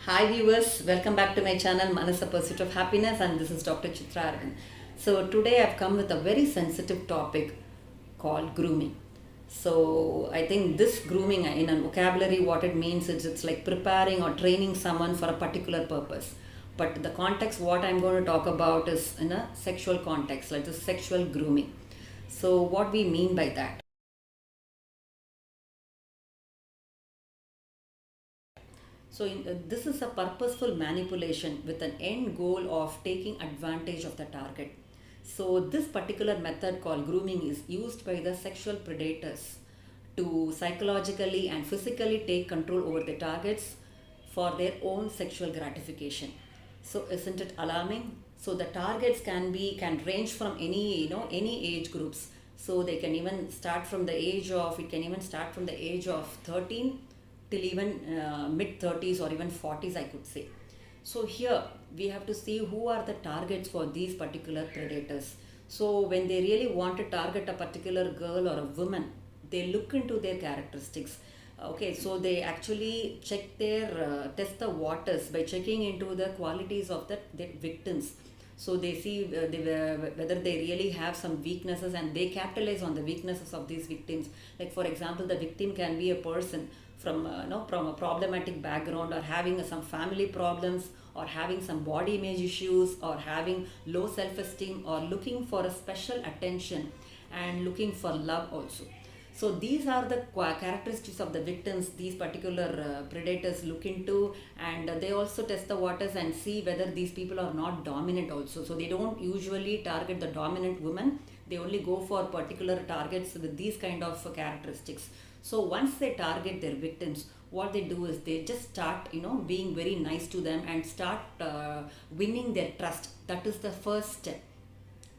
Hi viewers, welcome back to my channel Manasa Pursuit of Happiness, and this is Dr. Chitra Arvind. So today I've come with a very sensitive topic called grooming. So I think this grooming in a vocabulary, what it means is it's like preparing or training someone for a particular purpose. But the context what I'm going to talk about is in a sexual context, like the sexual grooming. So what we mean by that? This is a purposeful manipulation with an end goal of taking advantage of the target. So this particular method called grooming is used by the sexual predators to psychologically and physically take control over the targets for their own sexual gratification. So isn't it alarming? So the targets can range from any age groups. So they can even start from the age of it can even start from the age of 13 till even mid 30s or even 40s, I could say. So here we have to see who are the targets for these particular predators. So when they really want to target a particular girl or a woman, they look into their characteristics. Okay, so they actually check their test the waters by checking into the qualities of the victims. So they see whether they really have some weaknesses, and they capitalize on the weaknesses of these victims. Like for example, the victim can be a person from from a problematic background, or having some family problems, or having some body image issues, or having low self-esteem, or looking for a special attention and looking for love also. So these are the characteristics of the victims these particular predators look into, and they also test the waters and see whether these people are not dominant also. So they don't usually target the dominant woman, they only go for particular targets with these kind of characteristics. So once they target their victims, what they do is they just start being very nice to them and start winning their trust. That is the first step.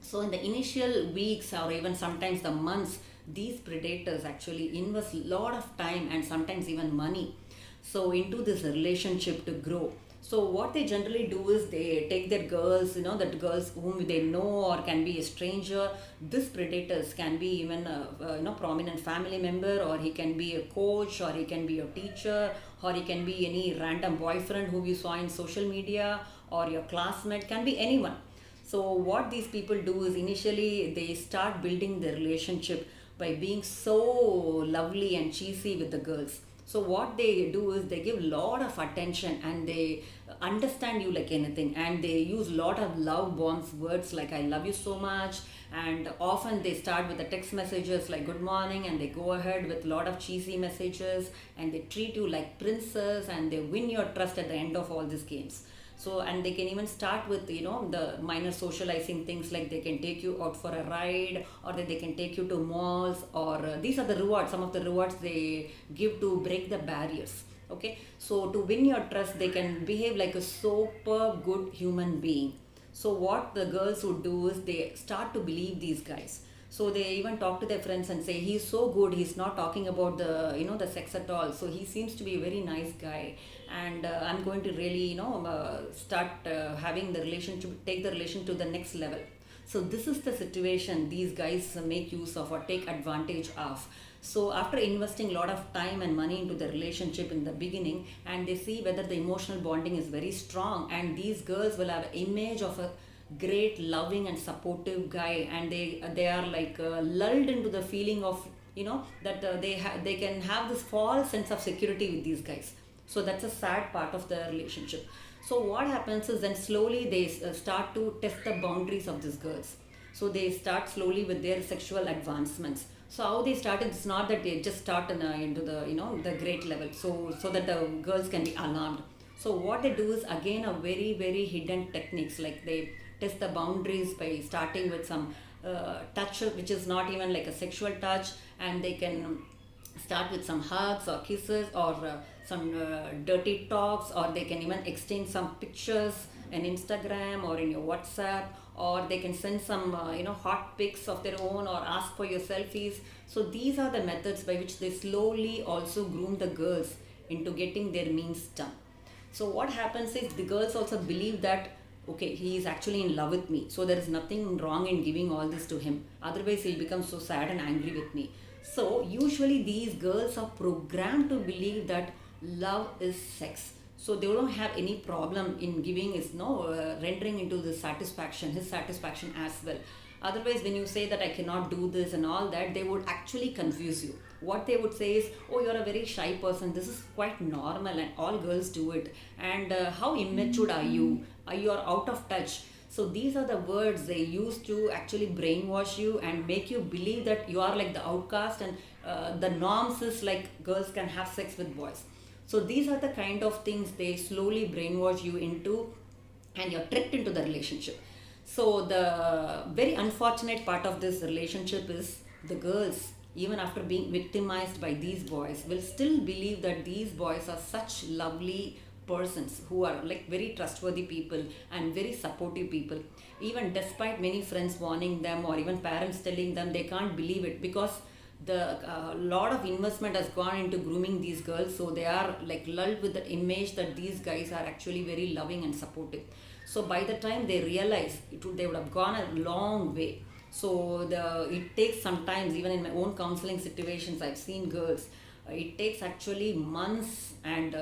So in the initial weeks or even sometimes the months, these predators actually invest a lot of time and sometimes even money so into this relationship to grow. So what they generally do is they take their girls, that girls whom they know or can be a stranger. This predators can be even a prominent family member, or he can be a coach, or he can be a teacher, or he can be any random boyfriend whom you saw in social media, or your classmate, can be anyone. So what these people do is initially they start building their relationship by being so lovely and cheesy with the girls. So what they do is they give lot of attention, and they understand you like anything, and they use lot of love bombs words like I love you so much. And often they start with the text messages like good morning, and they go ahead with lot of cheesy messages, and they treat you like princess, and they win your trust at the end of all these games. So and they can even start with the minor socializing things, like they can take you out for a ride, or that they can take you to malls, or these are the rewards, some of the rewards they give to break the barriers. Okay, so to win your trust they can behave like a super good human being. So what the girls would do is they start to believe these guys. So they even talk to their friends and say he's so good, he's not talking about the sex at all, so he seems to be a very nice guy, and I'm going to really start having the relationship, take the relation to the next level. So this is the situation these guys make use of or take advantage of. So after investing a lot of time and money into the relationship in the beginning, and they see whether the emotional bonding is very strong, and these girls will have an image of a great loving and supportive guy, and they are like lulled into the feeling of that they can have this false sense of security with these guys. So that's a sad part of the relationship. So what happens is then slowly they start to test the boundaries of these girls. So they start slowly with their sexual advancements. So how they started, it's not that they just start into the the great level, so that the girls can be alarmed. So what they do is again a very very hidden techniques, like they test the boundaries by starting with some touch which is not even like a sexual touch, and they can start with some hugs or kisses, or some dirty talks, or they can even exchange some pictures in Instagram or in your WhatsApp, or they can send some hot pics of their own, or ask for your selfies. So these are the methods by which they slowly also groom the girls into getting their means done. So what happens is the girls also believe that okay, he is actually in love with me, so there is nothing wrong in giving all this to him, otherwise he'll become so sad and angry with me. So usually these girls are programmed to believe that love is sex. So they don't have any problem in giving his rendering into the satisfaction, his satisfaction as well. Otherwise, when you say that I cannot do this and all that, they would actually confuse you. What they would say is, oh, you're a very shy person, this is quite normal and all girls do it, and how immature are you, you are out of touch. So these are the words they use to actually brainwash you and make you believe that you are like the outcast, and the norms is like girls can have sex with boys. So these are the kind of things they slowly brainwash you into, and you're tricked into the relationship. So the very unfortunate part of this relationship is the girls, even after being victimized by these boys, will still believe that these boys are such lovely persons who are like very trustworthy people and very supportive people. Even despite many friends warning them or even parents telling them, they can't believe it, because the lot of investment has gone into grooming these girls, so they are like lulled with that image that these guys are actually very loving and supportive. So by the time they realize they would have gone a long way. So it takes sometimes, even in my own counseling situations, I've seen girls, it takes actually months and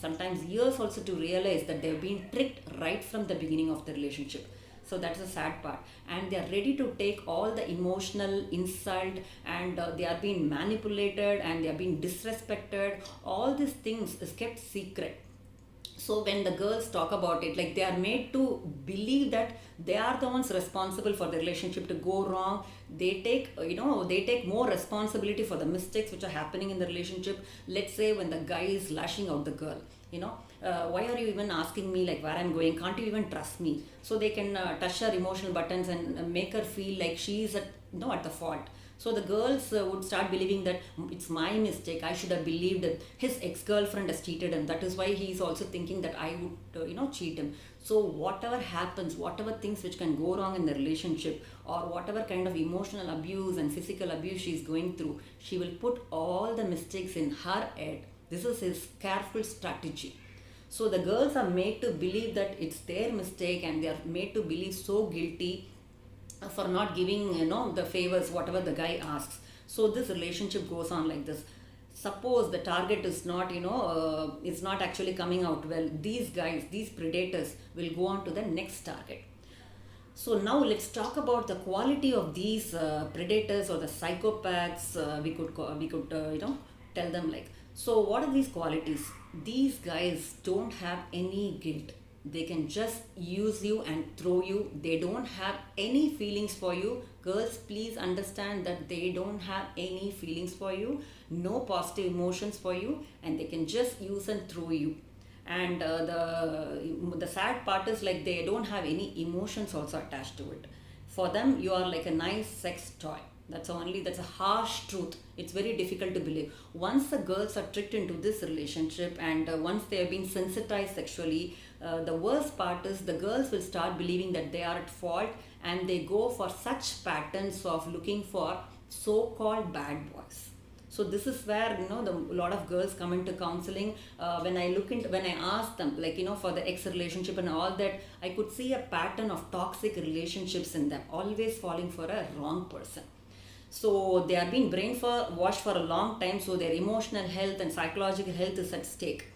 sometimes years also to realize that they've been tricked right from the beginning of the relationship. So that's the sad part, and they are ready to take all the emotional insult, and they are being manipulated and they are being disrespected. All these things is kept secret. So when the girls talk about it, like they are made to believe that they are the ones responsible for the relationship to go wrong. They take they take more responsibility for the mistakes which are happening in the relationship. Let's say when the guy is lashing out the girl, why are you even asking me like where I'm going, can't you even trust me? So they can touch her emotional buttons and make her feel like she is at the fault. So the girls would start believing that it's my mistake, I should have believed that his ex-girlfriend has cheated him, that is why he is also thinking that I would cheat him. So whatever happens, whatever things which can go wrong in the relationship, or whatever kind of emotional abuse and physical abuse she is going through, she will put all the mistakes in her head. This is his careful strategy. So the girls are made to believe that it's their mistake, and they are made to believe so guilty for not giving the favors whatever the guy asks. So this relationship goes on like this. Suppose the target is not it's not actually coming out well, these guys, these predators will go on to the next target. So now let's talk about the quality of these predators or the psychopaths. We could tell them like, so what are these qualities? These guys don't have any guilt. They can just use you and throw you. They don't have any feelings for you. Girls, please understand that they don't have any feelings for you, no positive emotions for you, and they can just use and throw you. And the sad part is like they don't have any emotions also attached to it. For them, you are like a nice sex toy. That's a harsh truth. It's very difficult to believe. Once the girls are tricked into this relationship, and once they have been sensitized sexually, the worst part is the girls will start believing that they are at fault, and they go for such patterns of looking for so-called bad boys. So this is where the lot of girls come into counseling. When I ask them like for the ex relationship and all that, I could see a pattern of toxic relationships in them, always falling for a wrong person. So they are being brainwashed for a long time, so their emotional health and psychological health is at stake.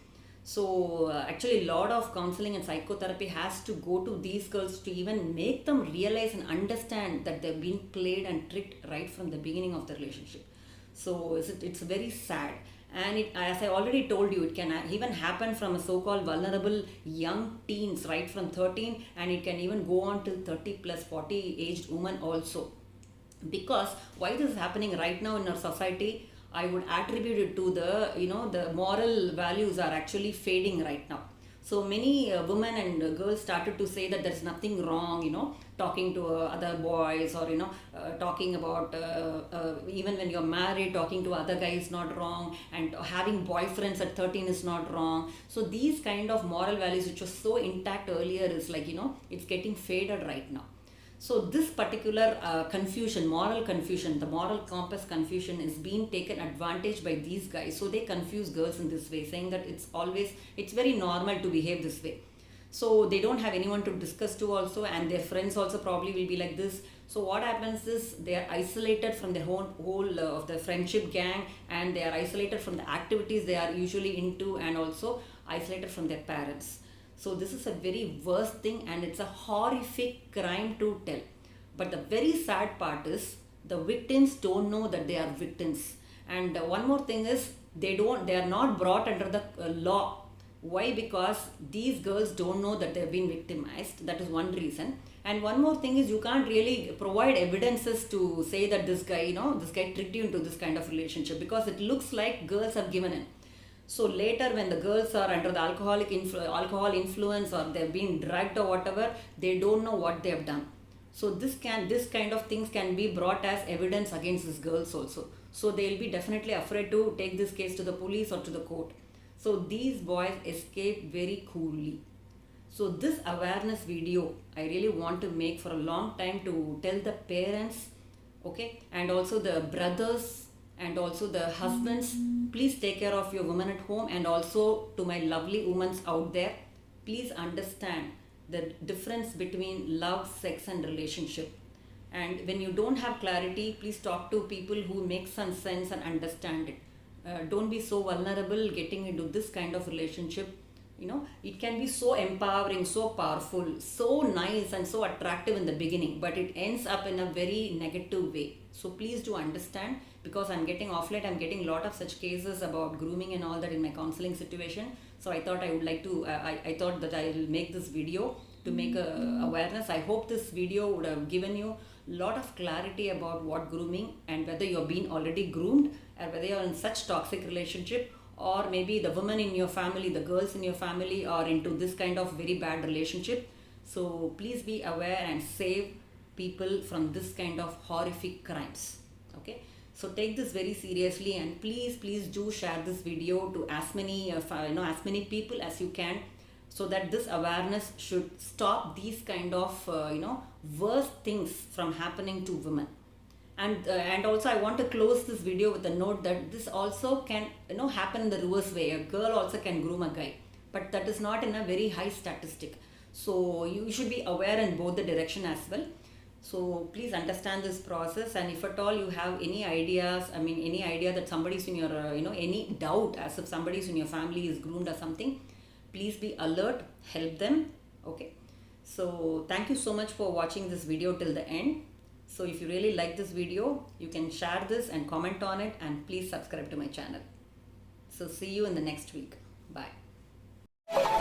So actually a lot of counseling and psychotherapy has to go to these girls to even make them realize and understand that they've been played and tricked right from the beginning of the relationship. So it's very sad. And as I already told you, it can even happen from a so-called vulnerable young teens, right from 13, and it can even go on till 30 plus 40 aged women also. Because why this is happening right now in our society, I would attribute it to the moral values are actually fading right now. So many women and girls started to say that there is nothing wrong, talking to other boys, or talking about even when you're married, talking to other guys is not wrong, and having boyfriends at 13 is not wrong. So these kind of moral values which was so intact earlier is like it's getting faded right now. So this particular moral confusion, the moral compass confusion is being taken advantage by these guys. So they confuse girls in this way, saying that it's very normal to behave this way. So they don't have anyone to discuss to also, and their friends also probably will be like this. So what happens is they are isolated from the whole of the friendship gang, and they are isolated from the activities they are usually into, and also isolated from their parents. So this is a very worst thing, and it's a horrific crime to tell. But the very sad part is the victims don't know that they are victims. And one more thing is they are not brought under the law. Why? Because these girls don't know that they've been victimized. That is one reason. And one more thing is you can't really provide evidences to say that this guy, this guy tricked you into this kind of relationship, because it looks like girls have given in. So later when the girls are under the alcohol influence, or they're being drugged or whatever, they don't know what they have done. So this kind of things can be brought as evidence against these girls also. So they'll be definitely afraid to take this case to the police or to the court. So these boys escaped very coolly. So this awareness video I really want to make for a long time, to tell the parents, okay, and also the brothers and also the husbands, please take care of your women at home. And also to my lovely women out there, please understand the difference between love, sex and relationship. And when you don't have clarity, please talk to people who make some sense and understand it. Don't be so vulnerable getting into this kind of relationship. It can be so empowering, so powerful, so nice and so attractive in the beginning, but it ends up in a very negative way. So please do understand, because I'm getting off late, I'm getting a lot of such cases about grooming and all that in my counseling situation. So I thought I would like to I thought that I will make this video to make a awareness. I hope this video would have given you a lot of clarity about what grooming, and whether you're being already groomed, or whether you're in such toxic relationship, or maybe the women in your family, the girls in your family are into this kind of very bad relationship. So please be aware and save people from this kind of horrific crimes. Okay, so take this very seriously, and please do share this video to as many as many people as you can, so that this awareness should stop these kind of worst things from happening to women. And also I want to close this video with a note that this also can happen in the reverse way. A girl also can groom a guy, but that is not in a very high statistic. So you should be aware in both the direction as well. So please understand this process, and if at all you have any ideas, any idea that somebody's in your any doubt as if somebody's in your family is groomed or something, please be alert, help them. Okay, so thank you so much for watching this video till the end. So if you really like this video, you can share this and comment on it, and please subscribe to my channel. So see you in the next week. Bye.